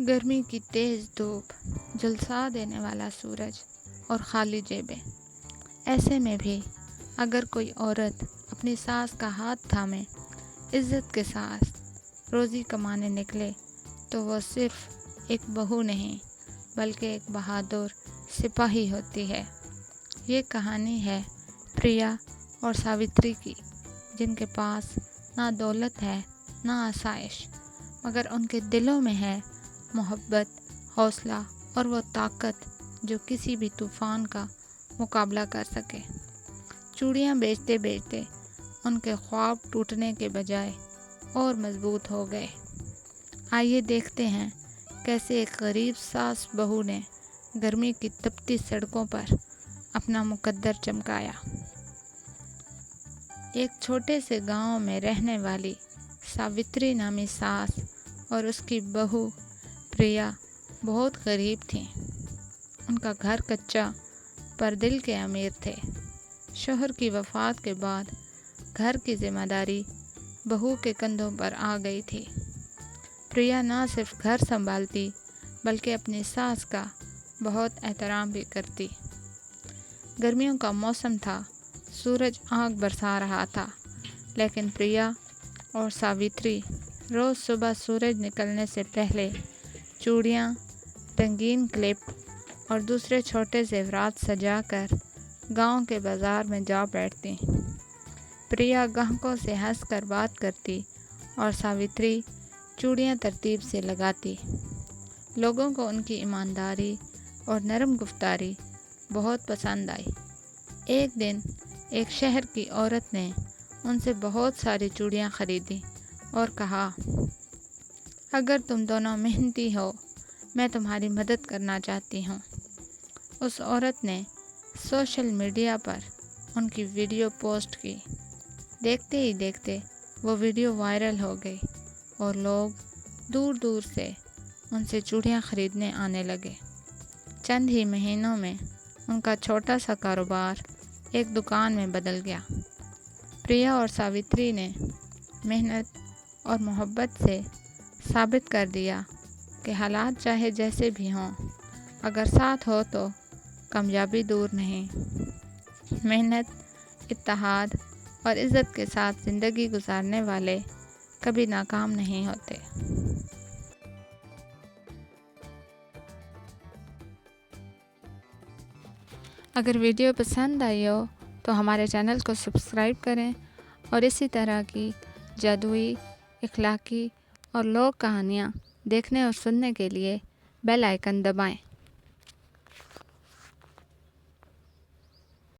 گرمی کی تیز دھوپ، جلسا دینے والا سورج اور خالی جیبیں۔ ایسے میں بھی اگر کوئی عورت اپنی ساس کا ہاتھ تھامے عزت کے ساتھ روزی کمانے نکلے تو وہ صرف ایک بہو نہیں بلکہ ایک بہادر سپاہی ہوتی ہے۔ یہ کہانی ہے پریا اور ساوتری کی، جن کے پاس نہ دولت ہے نہ آسائش، مگر ان کے دلوں میں ہے محبت، حوصلہ اور وہ طاقت جو کسی بھی طوفان کا مقابلہ کر سکے۔ چوڑیاں بیچتے بیچتے ان کے خواب ٹوٹنے کے بجائے اور مضبوط ہو گئے۔ آئیے دیکھتے ہیں کیسے ایک غریب ساس بہو نے گرمی کی تپتی سڑکوں پر اپنا مقدر چمکایا۔ ایک چھوٹے سے گاؤں میں رہنے والی ساوتری نامی ساس اور اس کی بہو پریا بہت غریب تھیں۔ ان کا گھر کچا پر دل کے امیر تھے۔ شوہر کی وفات کے بعد گھر کی ذمہ داری بہو کے کندھوں پر آ گئی تھی۔ پریا نہ صرف گھر سنبھالتی بلکہ اپنی ساس کا بہت احترام بھی کرتی۔ گرمیوں کا موسم تھا، سورج آگ برسا رہا تھا، لیکن پریا اور ساوتری روز صبح سورج نکلنے سے پہلے چوڑیاں، رنگین کلپ اور دوسرے چھوٹے زیورات سجا کر گاؤں کے بازار میں جا بیٹھتی۔ پریا گاہکوں سے ہنس کر بات کرتی اور ساوتری چوڑیاں ترتیب سے لگاتی۔ لوگوں کو ان کی ایمانداری اور نرم گفتاری بہت پسند آئی۔ ایک دن ایک شہر کی عورت نے ان سے بہت ساری چوڑیاں خریدی اور کہا، اگر تم دونوں محنتی ہو میں تمہاری مدد کرنا چاہتی ہوں۔ اس عورت نے سوشل میڈیا پر ان کی ویڈیو پوسٹ کی۔ دیکھتے ہی دیکھتے وہ ویڈیو وائرل ہو گئی اور لوگ دور دور سے ان سے چوڑیاں خریدنے آنے لگے۔ چند ہی مہینوں میں ان کا چھوٹا سا کاروبار ایک دکان میں بدل گیا۔ پریا اور ساوتری نے محنت اور محبت سے ثابت کر دیا کہ حالات چاہے جیسے بھی ہوں، اگر ساتھ ہو تو کامیابی دور نہیں۔ محنت، اتحاد اور عزت کے ساتھ زندگی گزارنے والے کبھی ناکام نہیں ہوتے۔ اگر ویڈیو پسند آئی ہو تو ہمارے چینل کو سبسکرائب کریں اور اسی طرح کی جادوئی، اخلاقی اور لوک کہانیاں دیکھنے اور سننے کے لیے بیل آئیکن دبائیں۔